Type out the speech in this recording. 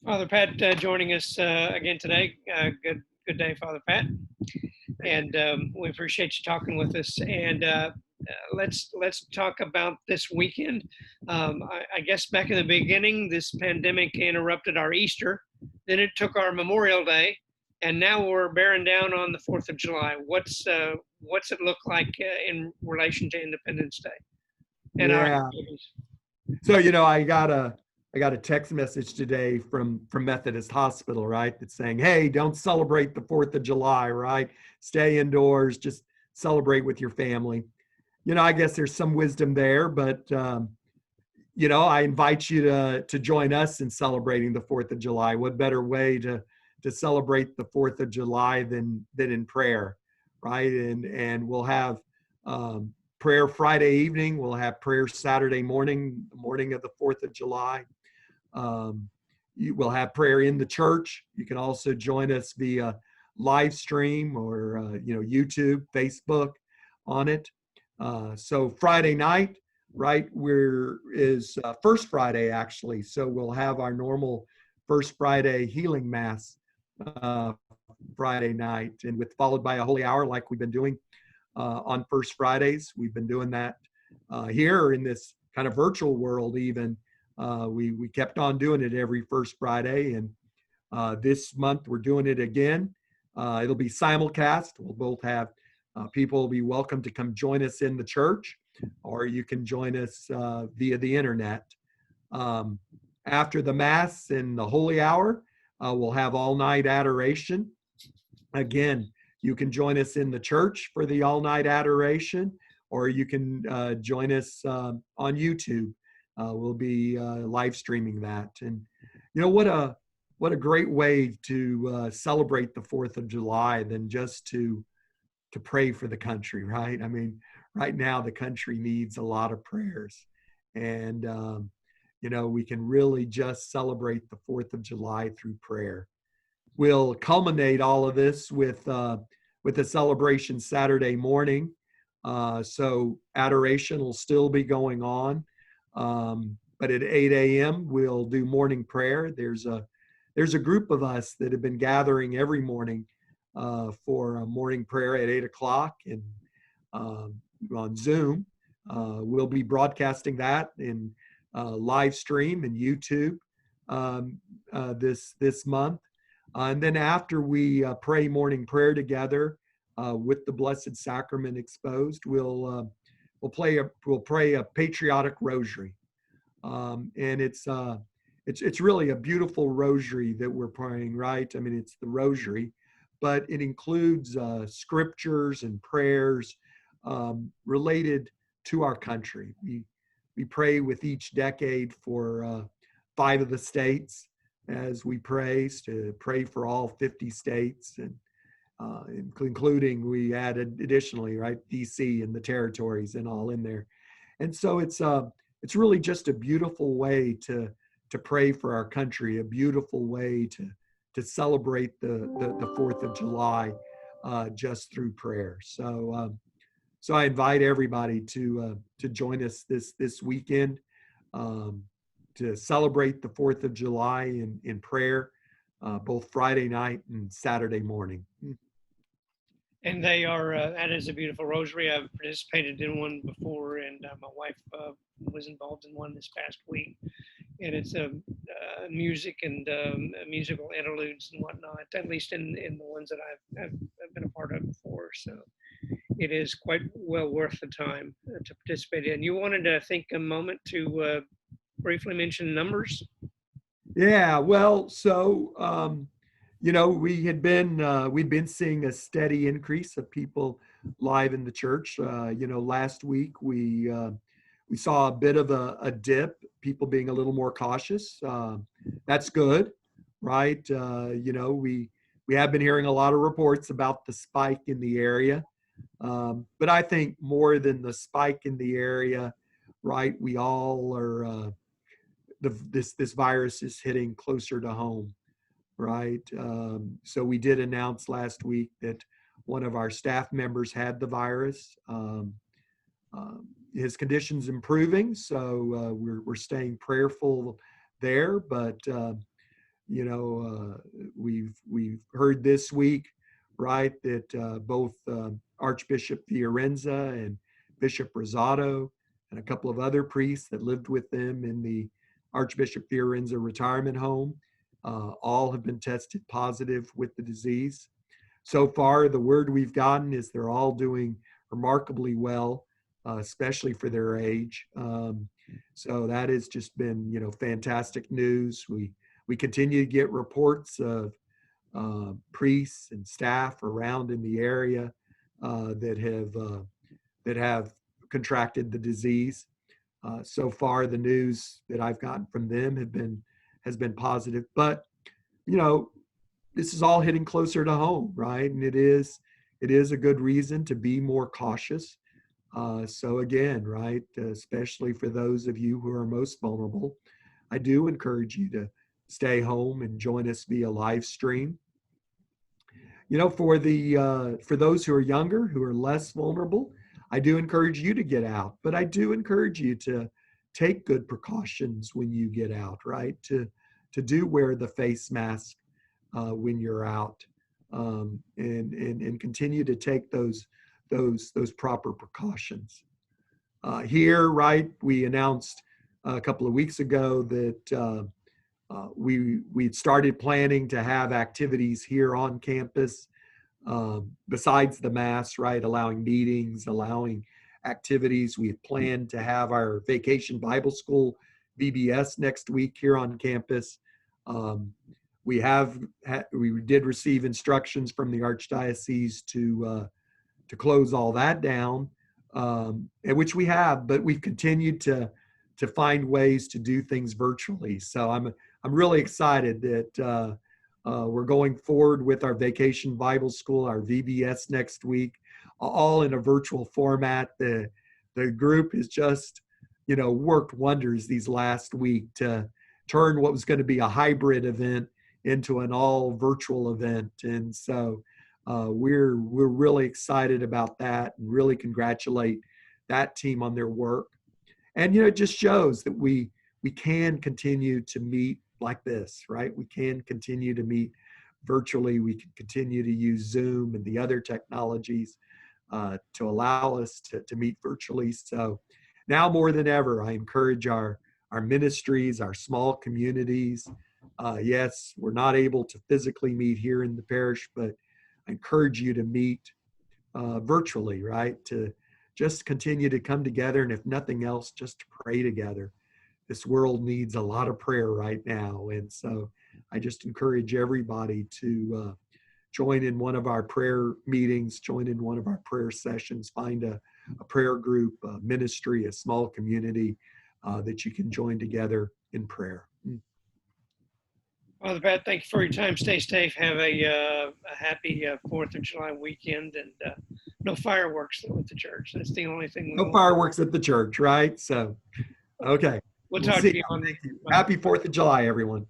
Father Pat joining us again today. Good day, Father Pat, and we appreciate you talking with us. And let's talk about this weekend. I guess back in the beginning, this pandemic interrupted our Easter, then it took our Memorial Day, and now we're bearing down on the 4th of July. What's it look like in relation to Independence Day and our Yeah. activities? So, I got a text message today from Methodist Hospital, right? That's saying, hey, don't celebrate the 4th of July, right? Stay indoors, just celebrate with your family. I guess there's some wisdom there, but I invite you to join us in celebrating the 4th of July. What better way to celebrate the 4th of July than in prayer, right? And we'll have prayer Friday evening. We'll have prayer Saturday morning, the morning of the 4th of July. You will have prayer in the church. You can also join us via live stream or YouTube, Facebook on it. So Friday night, right, is First Friday actually. So we'll have our normal First Friday healing mass uh, Friday night, and followed by a holy hour like we've been doing on First Fridays. We've been doing that here in this kind of virtual world. Even we kept on doing it every First Friday, and this month we're doing it again. It'll be simulcast. We'll both have people will be welcome to come join us in the church, or you can join us via the internet. Um, After the Mass and the Holy Hour, we'll have all night adoration. Again, you can join us in the church for the all night adoration, or you can join us on YouTube. We'll be live streaming that. And what a great way to celebrate the 4th of July than just to pray for the country, right? I mean, right now the country needs a lot of prayers, and we can really just celebrate the 4th of July through prayer. We'll culminate all of this with a celebration Saturday morning. So adoration will still be going on, but at 8 a.m. we'll do morning prayer. There's a group of us that have been gathering every morning for a morning prayer at 8 o'clock and on Zoom. We'll be broadcasting that in live stream and YouTube this month. And then after we pray morning prayer together with the Blessed Sacrament exposed, we'll pray a patriotic rosary, and it's really a beautiful rosary that we're praying, right? I mean, it's the rosary, but it includes scriptures and prayers related to our country. We pray with each decade for 5 of the states as we pray for all 50 states, and including we added additionally, right, DC and the territories and all in there. And so it's really just a beautiful way to pray for our country, a beautiful way to celebrate the 4th of July just through prayer. So I invite everybody to join us this weekend to celebrate the 4th of July in prayer, both Friday night and Saturday morning. And they are, that is a beautiful rosary. I've participated in one before, and my wife was involved in one this past week. And it's music and musical interludes and whatnot, at least in the ones that I've been a part of before. So it is quite well worth the time to participate in. You wanted to think a moment to briefly mention numbers? Yeah, well, so we'd been seeing a steady increase of people live in the church. Last week we saw a bit of a dip, people being a little more cautious. That's good, right? We have been hearing a lot of reports about the spike in the area, but I think more than the spike in the area, right? We all are. This virus is hitting closer to home, right? So we did announce last week that one of our staff members had the virus. His condition's improving, so we're staying prayerful there. But we've heard this week, right, that both Archbishop Fiorenza and Bishop Rosado and a couple of other priests that lived with them in the Archbishop Fiorenza retirement home all have been tested positive with the disease. So far, the word we've gotten is they're all doing remarkably well, especially for their age. So that has just been, fantastic news. We continue to get reports of priests and staff around in the area that have contracted the disease. So far, the news that I've gotten from them has been positive. But this is all hitting closer to home, right? And it is a good reason to be more cautious. So again, right, especially for those of you who are most vulnerable, I do encourage you to stay home and join us via live stream. For those who are younger, who are less vulnerable, I do encourage you to get out, but I do encourage you to take good precautions when you get out, right? To do wear the face mask when you're out, and continue to take those proper precautions. Here, right, we announced a couple of weeks ago that we'd started planning to have activities here on campus besides the mass, right? Allowing meetings, allowing activities. We had planned to have our Vacation Bible School VBS next week here on campus. We did receive instructions from the Archdiocese to close all that down, and which we have, but we've continued to find ways to do things virtually. So I'm really excited that we're going forward with our Vacation Bible School, our VBS next week, all in a virtual format. The group has just, worked wonders these last week to turn what was going to be a hybrid event into an all virtual event. And so we're really excited about that and really congratulate that team on their work. And, it just shows that we can continue to meet like this, right? We can continue to meet virtually. We can continue to use Zoom and the other technologies to allow us to meet virtually. So now more than ever, I encourage our ministries, our small communities. Yes, we're not able to physically meet here in the parish, but I encourage you to meet virtually, right? To just continue to come together, and if nothing else, just to pray together. This world needs a lot of prayer right now, and so I just encourage everybody to join in one of our prayer meetings, join in one of our prayer sessions, find a prayer group, a ministry, a small community that you can join together in prayer. Father Pat, thank you for your time. Stay safe. Have a happy 4th of July weekend, and no fireworks at the church. That's the only thing. No fireworks at the church, right? So, okay. We'll talk to you on. Thank you. Happy 4th of July, everyone.